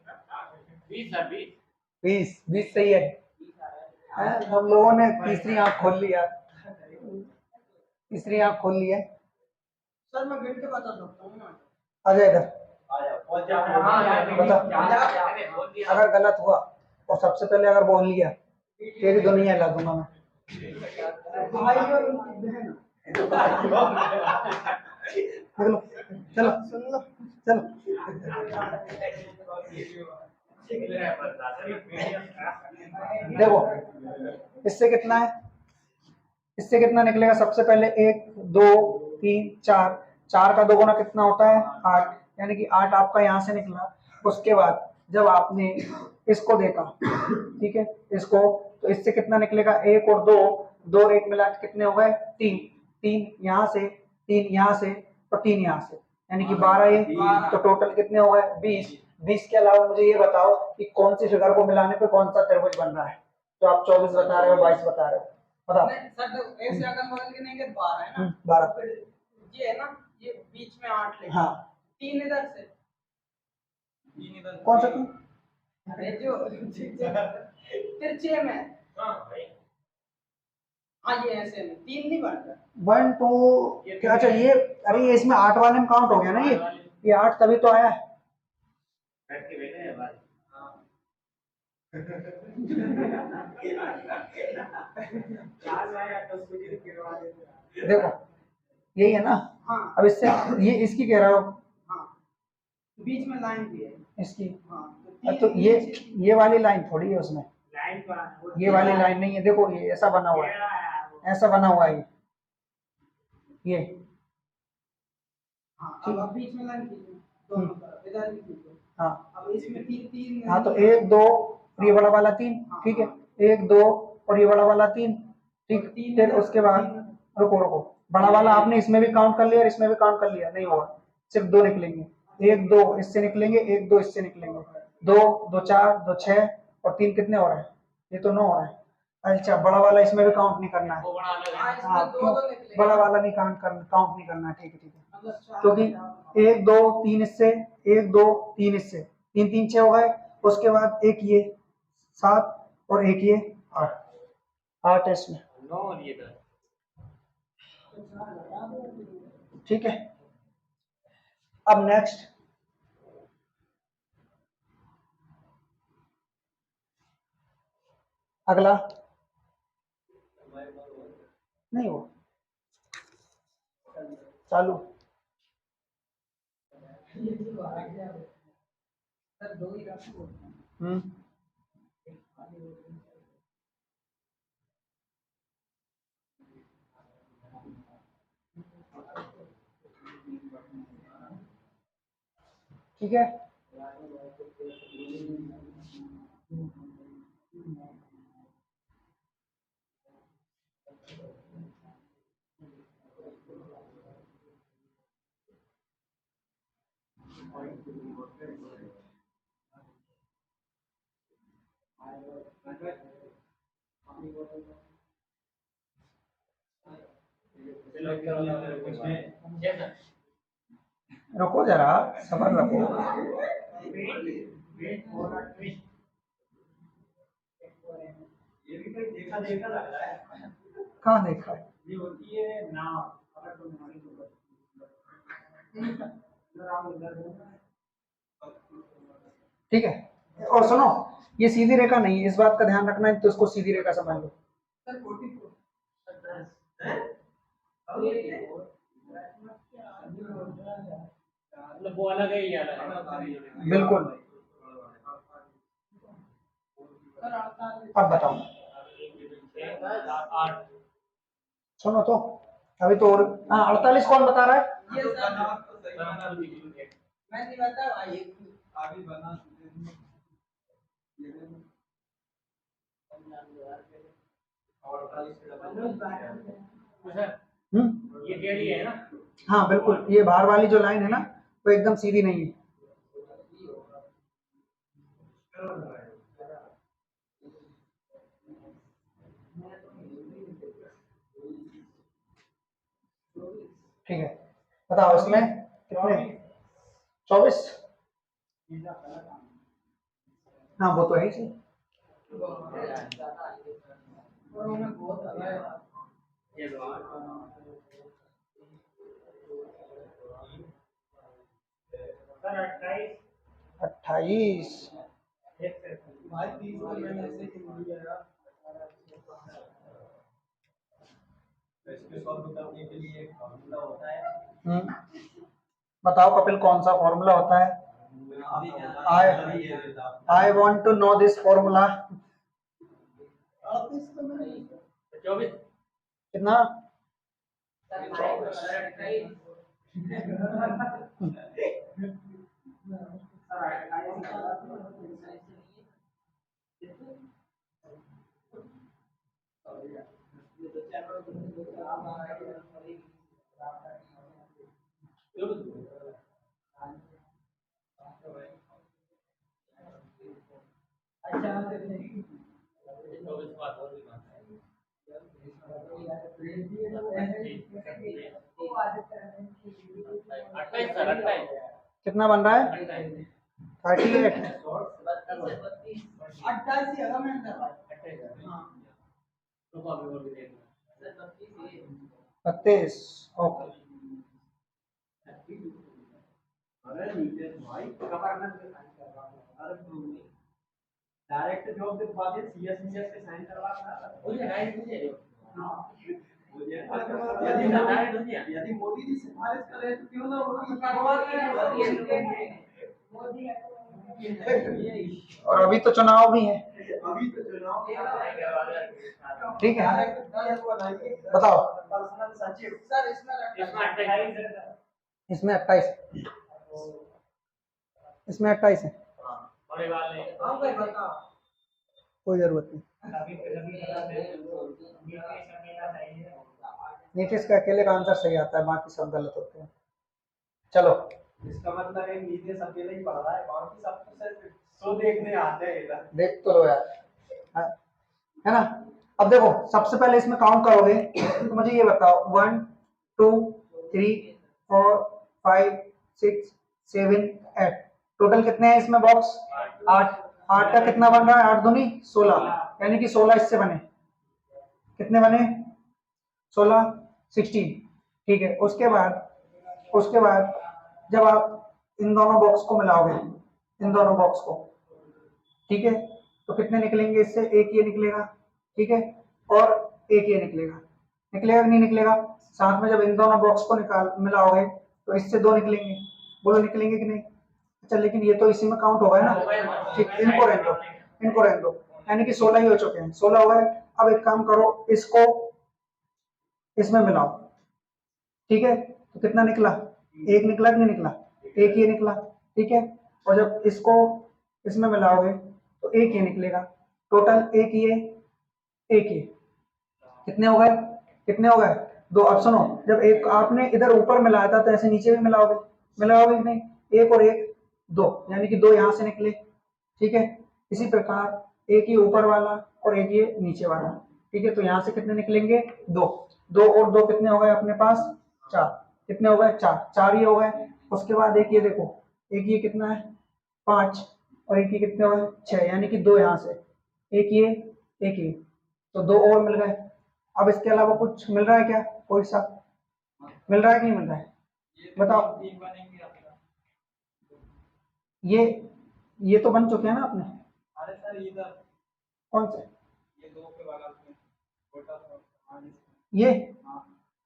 20 सर 20 20 सही है। हम लोगों ने तीसरी आंख खोल लिया, तीसरी आंख खोल ली है। सर मैं गिन के बता सकता हूँ ना। आ जाए इधर, आया पहुंच जा। बता। अगर गलत हुआ और सबसे पहले अगर बोल लिया, तेरी दुनिया हिला दूंगा मैं। भाई और उनकी बहन देख लो, चलो सुन लो चलो। देखो इससे कितना है, इससे कितना निकलेगा? सबसे पहले 1 2 3 4, 4 का 2 गुना कितना होता है? 8, यानी कि 8 आपका यहाँ से निकला। उसके बाद जब आपने इसको देखा, ठीक है, इसको, तो इससे कितना निकलेगा? 1 और 2, 2 और 1 मिला के कितने हो गए? 3, 3 यहाँ से, 3 यहाँ से और 3 यहाँ से, यानी कि 12 ये, तो टोटल कितने हो गए? 20। 20 के अलावा मुझे ये बताओ कि कौन सी फिगर को मिलाने पे कौन सा त्रिभुज बन रहा है? तो आप 24 बता रहे हो, 22 बता रहे हो, बताओ। नहीं सर तो ऐसे अगल बगल के नहीं के 12 है ना 12। फिर ये है ना, ये बीच में 8 लेके हाँ 3 इधर से कौन सा 3? अरे जो फिर 6 में हां भाई हाँ ये ऐसे में 3 नहीं बन रहा 1 2 अच्छा ये, अरे ये इसमें 8 वाले में काउंट हो गया ना, ये 8 तभी तो आया है। बैठ के बैठे हैं भाई देखो यही है ना। हाँ अब इससे ये इसकी कह रहा हो, हाँ बीच में लाइन भी है इसकी, हाँ तो ये वाली लाइन थोड़ी है उसमें, लाइन पर ये वाली लाइन नहीं है। देखो ये ऐसा बना हुआ है, ऐसा बना हुआ है ये। हाँ अब बीच में लाइन खींचो दोनों तरफ इधर भी खींचो। हाँ अब इसमें 3 हाँ, तो 1 2 और ये बड़ा वाला 3, ठीक है, 1 2 और ये बड़ा वाला 3, ठीक। फिर उसके बाद रुको रुको, बड़ा वाला आपने इसमें भी काउंट कर लिया और इसमें भी काउंट कर लिया, नहीं होगा, सिर्फ 2 निकलेंगे। 1 2 इससे निकलेंगे, 1 2 इससे निकलेंगे, 2 2 4 2 6 और 3 कितने हो रहे हैं? ये तो 9 हो रहा है। अच्छा बड़ा वाला इसमें भी काउंट नहीं करना है। वो बड़ा अलग हाँ है हाँ इसमें क्यों? दो निकले बड़ा वाला नहीं काउंट नहीं करना है, ठीक है ठीक है। मतलब चार क्योंकि 1 2 3 इससे, 1 2 3 इससे, 3 3 6 हो गए। उसके बाद एक ये 7 और एक ये 8, 8 है इसमें, 9 और ये 10 ठीक है। अब नेक्स्ट अगला नहीं वो चालू। सर दो ही रखो। हम्म ठीक है। Yes, sir. रुको जरा, सबर रखो। ये भी कोई देखा देखा लग रहा है। कहाँ देखा है? ये होती है ना, अगर तुम हमारी ठीक है। और सुनो, ये सीधी रेखा नहीं है, इस बात का ध्यान रखना है, तो इसको सीधी रेखा समझ लो। सर 44 मतलब वो अलग है, ये अलग है। बिल्कुल। सर 48 अब बताओ, 8 सुनो तो, अभी तो और हाँ 48 कौन बता रहा है? ये सर सर मैं नहीं बता भाई। आगे बना ये टेढ़ी है ना? हाँ बिल्कुल, ये बाहर वाली जो लाइन है ना, वो एकदम सीधी नहीं है। ठीक है, बताओ इसमें कितने? 24। हाँ वो तो है ही सही। और उन्हें बहुत अलग है। ये सर 28। भाई 30 को मैंने ऐसे ही बोल दिया। इसके सॉल्व करने के लिए एक फॉर्मूला होता है। बताओ कपिल, कौन सा फॉर्मूला होता है? I want to know this formula. 38 को मैंने 24 कितना? कितना बन रहा है? 38। 28 ही होगा मैंने सर। 32। ओके। अरे नीचे भाई कमर में अरे डायरेक्ट जॉब के बाद सीएस के साइन करवा यदि मोदी जी सिफारिश करे तो क्यों ना और अभी तो चुनाव भी है। अभी तो चुनाव ठीक है, बताओ। पर्सनल सचिव सर इसमें 28 इसमें 28 है। हाँ भाई बताओ। कोई जरूरत नहीं, नीतीश का अकेले का आंसर सही आता है, बाकी सब गलत होते हैं। चलो, इसका मतलब है नीतीश अकेले ही पढ़ रहा है, बाकी सब तो सिर्फ शो देखने आते हैं इधर। देख तो लो यार, है ना? अब देखो, सबसे पहले इसमें काउंट करोगे तो मुझे ये बताओ, 1 2 3 4 5 6 7 8, टोटल कितने हैं इसमें बॉक्स? 8। 8 का कितना बन रहा है? 8 दूनी 16, यानी कि 16 इससे बने। कितने बने? 16 16। ठीक है, उसके बाद जब आप इन दोनों बॉक्स को मिलाओगे, इन दोनों बॉक्स को, ठीक है, तो कितने निकलेंगे इससे, एक ये निकलेगा, ठीक है, और एक ये निकलेगा, निकलेगा कि नहीं निकलेगा। साथ में जब इन दोनों बॉक्स को निकाल मिलाओगे तो इससे दो निकलेंगे, बोलो निकलेंगे कि नहीं। अच्छा लेकिन ये तो इसी में काउंट होगा ना, ठीक, इनको रहने दो, इनको रहने दो, यानी कि 16 ही हो चुके हैं, 16 हो गए। अब एक काम करो, इसको इसमें मिलाओ, ठीक है, तो कितना निकला, एक निकला कि नहीं निकला, एक ये निकला, ठीक है, और जब इसको इसमें मिलाओगे तो एक ये निकलेगा, टोटल एक ये एक ये, कितने हो गए, कितने हो गए, दो। अब सुनो, जब एक आपने इधर ऊपर मिलाया था तो ऐसे नीचे भी मिलाओगे, मिलाओगे कि नहीं, एक और एक दो, यानी कि दो यहाँ से निकले, ठीक है। इसी प्रकार एक ही ऊपर वाला और एक ये नीचे वाला, ठीक है, तो यहाँ से कितने निकलेंगे, दो, दो और दो कितने हो गए अपने पास, चार, कितने हो गए, चार, चार ही हो गए। उसके बाद एक ये देखो, एक ये कितना है, पांच, और एक ये कितने हो गए, छह, यानी कि दो यहाँ से, एक ये एक ये, तो दो और मिल गए। अब इसके अलावा कुछ मिल रहा है क्या, कोई सा मिल रहा है कि नहीं मिल रहा है, बताओ। ये तो बन चुके हैं ना अपने, अरे सर इधर कौन से, ये दो के बगल में छोटा सा ये,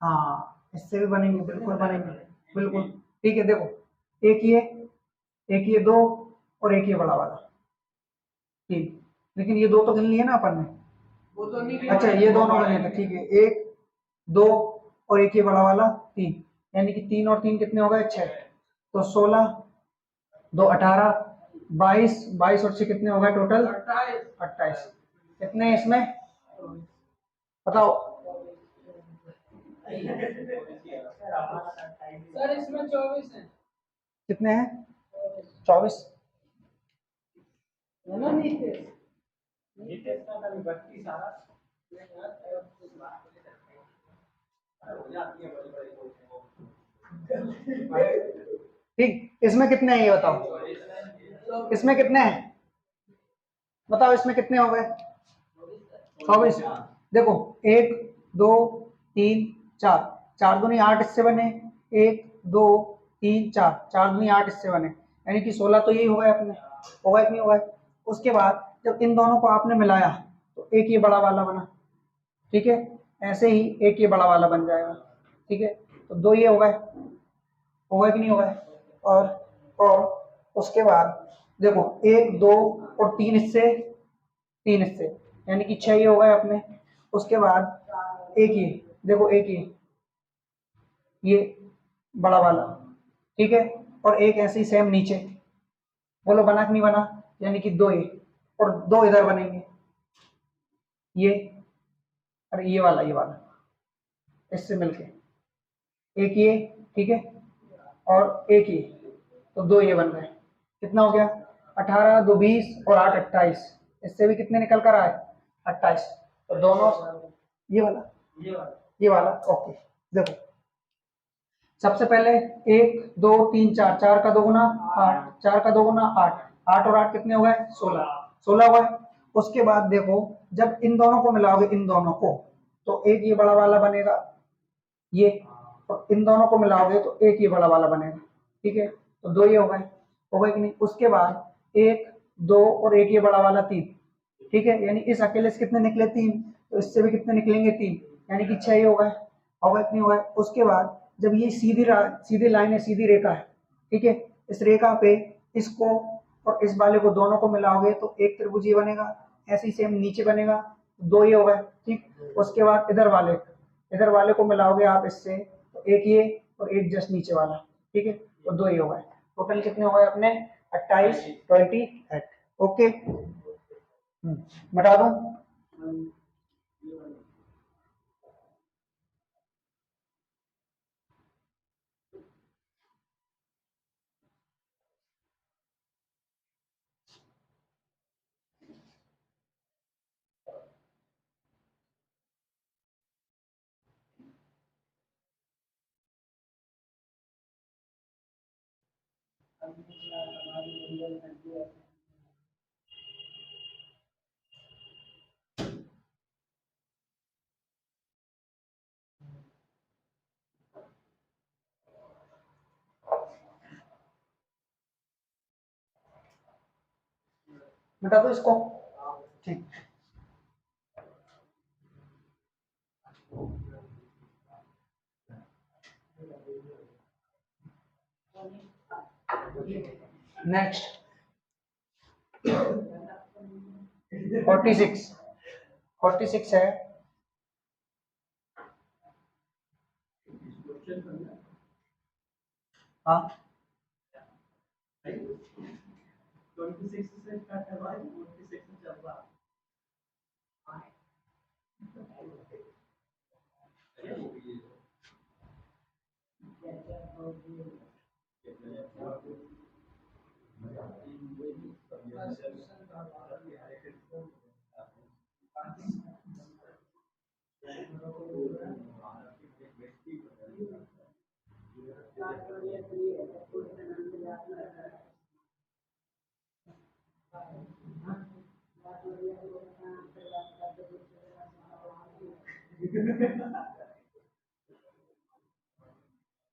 हाँ इससे भी बनेंगे, बिल्कुल बनेंगे, बिल्कुल, ठीक है। देखो एक ये दो, और एक ये बड़ा वाला, ठीक, लेकिन ये दो तो गिन लिए ना अपन ने, वो तो नहीं अच्छा ये दोनों बने थे, ठीक है, एक दो और एक ये बड़ा वाला तीन, यानी कि तीन और तीन कितने हो गए, छह, तो 16, दो 18, 22, 22 और छह कितने हो गए टोटल, 28, कितने इसमें बताओ, सर इसमें 24 है। कितने हैं, 24, है ना नीचे? नीचे का कभी 32 आ रहा हो जाती है बड़ी ठीक, इसमें कितने हैं ये बताओ, इसमें कितने हैं बताओ, इसमें कितने हो गए, 24, देखो एक दो तीन चार, चार दूनी 8 इससे बने, एक दो तीन चार, चार दूनी 8 इससे बने, यानी कि 16 तो यही हो गए अपने, हो गए कि नहीं हो गए। उसके बाद जब इन दोनों को आपने मिलाया तो एक ये बड़ा वाला बना, ठीक है, ऐसे ही एक ये बड़ा वाला बन जाएगा, ठीक है, तो दो ये हो गए कि नहीं हो गए। और उसके बाद देखो एक दो और तीन इससे, तीन इससे, यानी कि छह ये हो गए अपने। उसके बाद एक ये देखो, एक ये बड़ा वाला, ठीक है, और एक ऐसे ही सेम नीचे, बोलो बना कि नहीं बना, यानी कि दो ये और दो इधर बनेंगे, ये और ये वाला इससे मिलके एक ये, ठीक है, और एक ये, तो दो ये बन गए, कितना हो गया, 18 दो 20 और 8 28, इससे भी कितने निकल कर आए, 28, तो दोनों ये वाला ओके। देखो सबसे पहले एक दो तीन चार, चार का दोगुना 8, चार का दोगुना 8, 8 और 8 कितने हो गए, 16, 16 हो गए। उसके बाद देखो जब इन दोनों को मिलाओगे, इन दोनों को, तो एक ये बड़ा वाला बनेगा ये, और इन दोनों को मिलाओगे तो एक ये बड़ा वाला बनेगा, ठीक है, तो दो ये हो गए कि नहीं। उसके बाद एक दो और एक ये बड़ा वाला तीन, ठीक है, यानी इस अकेले से कितने निकले, तीन, तो इससे भी कितने निकलेंगे, तीन, यानी कि 6 ही हो गए कि नहीं हो गए। उसके बाद जब ये सीधी लाइन है, सीधी रेखा है, ठीक है, इस रेखा पे इसको और इस वाले को दोनों को मिलाओगे तो एक त्रिभुज ये बनेगा, ऐसे ही सेम नीचे बनेगा, दो ये हो गए, ठीक। उसके बाद इधर वाले को मिलाओगे आप इससे तो एक ये और एक जस्ट नीचे वाला, ठीक है, तो दो ये हो गए, टोटल कितने हो गए अपने, 28 28, ओके। बता दो, बता दो इसको, ठीक। नेक्स्ट 46 है। हाँ 26 से स्टार्ट करवा है, 26 से चल रहा है।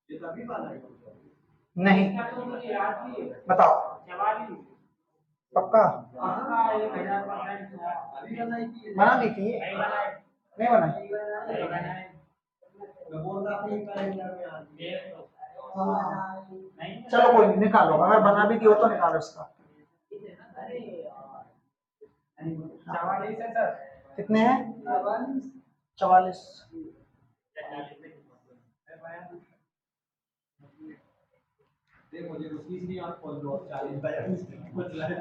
ये तभी वाला है। नहीं, बताओ 44 पक्का अभी बनाई थी, बना दी थी ये? नहीं बनाए, नहीं बनाई? नहीं बनाए, मैं बोल रहा था ये कैलेंडर में आ गई। ये तो हाँ नहीं चलो कोई नहीं, निकालो, अगर बना भी दी हो तो निकालो इसका। 44 है सर। कितने हैं? 44। देखो ये तीसरी आंख खोल दो, 40 कुछ रहे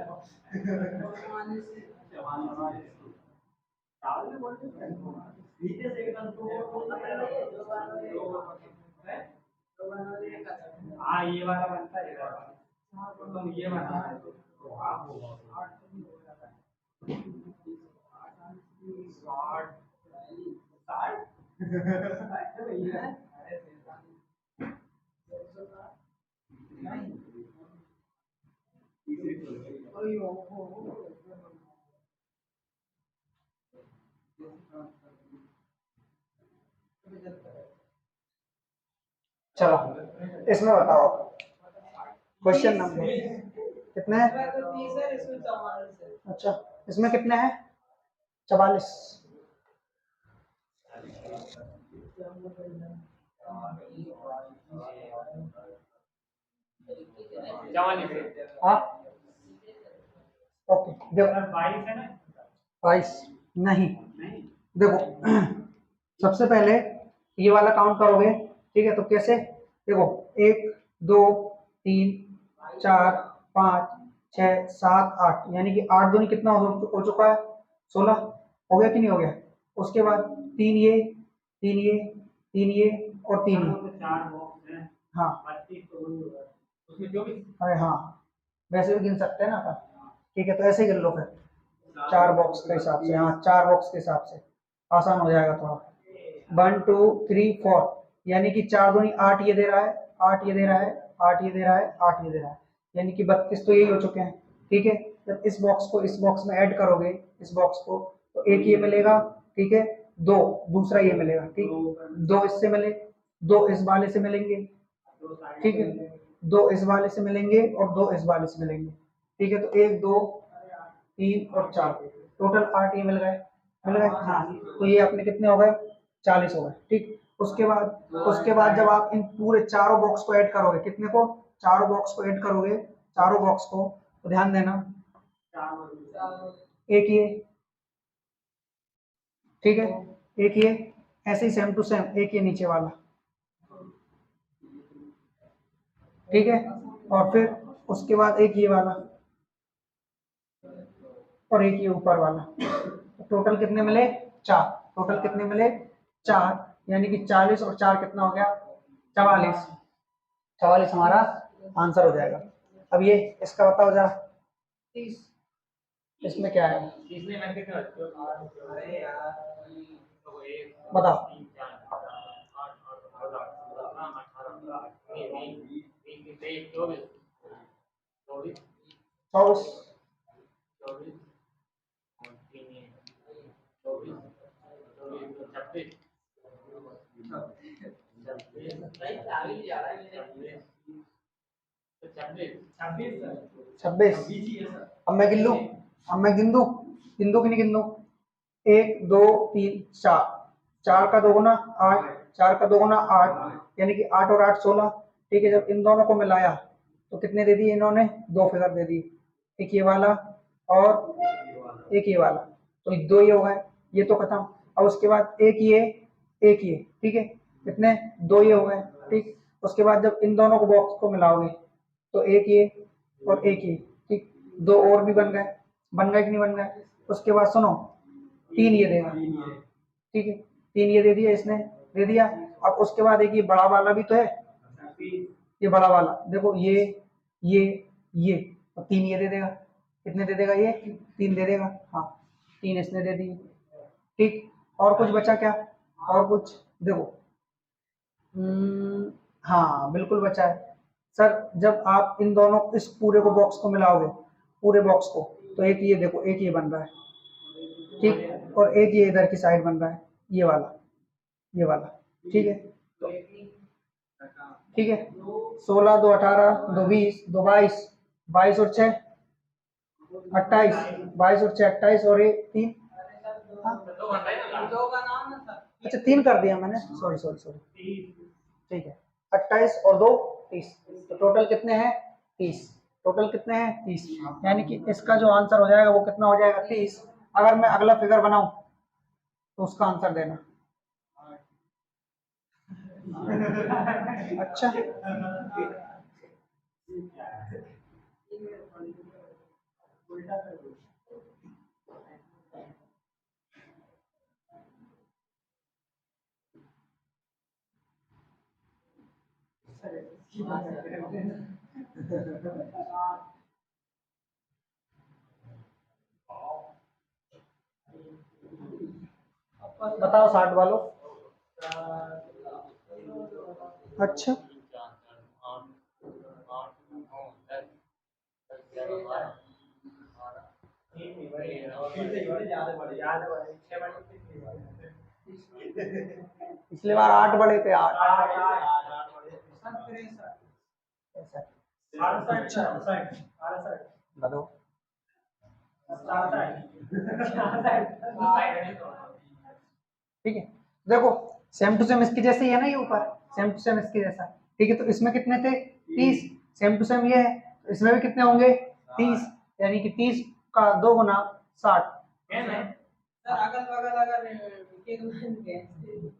नीचे से एकदम हाँ ये वाला बनता है इधर, तुम ये बना है तो आप होगा 60। चलो इसमें बताओ क्वेश्चन नंबर कितने हैं? अच्छा इसमें कितने हैं? 44। हाँ ओके देखो 22 है ना? 22 नहीं, देखो सबसे पहले ये वाला काउंट करोगे, ठीक है? तो कैसे? देखो 1 2 3 4 5 6 7 8, यानी कि 8 दूनी कितना हो चुका है? 16 हो गया कि नहीं हो गया? उसके बाद 3 ये 3 ये 3 ये और 3 ये, 4 बॉक्स हैं, हाँ 32 तो वही होगा, उसमें 24। अरे हाँ वैसे भी गिन सकते हैं ना अपन, ठीक है? तो ऐसे गिन लो फिर 4 बॉक्स के हिसाब से, हाँ 4 बॉक्स के हिसाब से आसान हो जाएगा थोड़ा। 1 2 3 4, यानी कि 4 दूनी 8 ये दे रहा है, 8 ये दे रहा है, 8 ये दे रहा है, 8 ये दे रहा है, यानी कि 32 तो यही हो चुके हैं, ठीक है? जब इस बॉक्स को इस बॉक्स में ऐड करोगे, इस बॉक्स को, तो एक ये मिलेगा, ठीक है? 2 दूसरा ये मिलेगा, ठीक? 2 इससे मिले, 2 इस वाले से मिलेंगे, ठीक है? 2 इस वाले से मिलेंगे और 2 इस वाले से मिलेंगे, ठीक है? तो 1 2 3 और 4 टोटल 8 ये मिल गए, हाँ। तो ये अपने कितने हो गए? 40 हो गए, ठीक? उसके बाद जब आप इन पूरे चारों बॉक्स को ऐड करोगे, कितने को? चारों बॉक्स को ऐड करोगे, चारों बॉक्स को, तो ध्यान देना एक ये, ठीक है? एक ये ऐसे ही सेम टू सेम एक ये नीचे वाला, ठीक है? और फिर उसके बाद एक ये वाला और एक ये ऊपर वाला, तो टोटल कितने मिले? 4। टोटल कितने मिले? 4, यानी कि 40 और 4 कितना हो गया? 44। 44 हमारा आंसर हो जाएगा। अब ये इसका बताओ जरा, 30। इसमें क्या है? तीसरे में कितने बच्चे हो? अरे यार तो 1 बताओ। 3 4 8 16 17 18 19 20 21 22 24 24 24 और 3 24 26 26 26। अब मैं गिन लूं? गिन दो कि नहीं गिन दो, 1 2 3 4, 4 का 2 गुना 8, 4 का 2 गुना 8, यानी कि 8 और 8 16। ठीक है, जब इन दोनों को मिलाया तो कितने दे दिए इन्होंने, 2 फिगर दे दिए, एक ये वाला और एक ये वाला, तो 2 ये हो गए, ये तो खत्म। अब उसके बाद एक ये, ठीक है, कितने 2 ये हो गए। ठीक, उसके बाद जब इन दोनों को बॉक्स को मिलाओगे तो एक ये और एक ये, ठीक, 2 और भी बन गए कि नहीं बन गए। उसके बाद सुनो 3 ये देगा, ठीक है, 3 ये दे दिया इसने, दे दिया। अब उसके बाद एक ये बड़ा वाला भी तो है, ये बड़ा वाला देखो, ये और 3 ये दे देगा, कितने दे देगा, ये 3 दे देगा, हाँ 3 इसने दे दिए। ठीक, और कुछ बचा क्या, और कुछ देखो, हाँ बिल्कुल बचा है सर। जब आप इन दोनों इस पूरे को बॉक्स को मिलाओगे, पूरे बॉक्स को, तो एक ये देखो, एक ये बन रहा है, ठीक, और एक ये इधर की साइड बन रहा है, ये वाला, ठीक है, ठीक है। 16 2 18 2 20 2 22, 22 और 6 28, 22 और 6 28 और ये 3, दो का नाम ना सर, अच्छा 3 कर दिया मैंने, सॉरी, ठीक है, 28 और 2 30, तो टोटल कितने हैं 30, टोटल कितने हैं 30, यानी कि इसका जो आंसर हो जाएगा वो कितना हो जाएगा 30। अगर मैं अगला फिगर बनाऊं तो उसका आंसर देना। अच्छा, बताओ 60 वालों। अच्छा, पिछली बार 8 बड़े थे, 8 अच्छा बताओ, ठीक है, देखो सेम टू सेम इसकी जैसे ही है ना, ये ऊपर सेम टू सेम इसके जैसा, ठीक है, तो इसमें कितने थे 30, सेम टू सेम ये है, तो इसमें भी कितने होंगे 30, यानी कि 30 का 2 गुना 60। सर अगल बगल अगर एक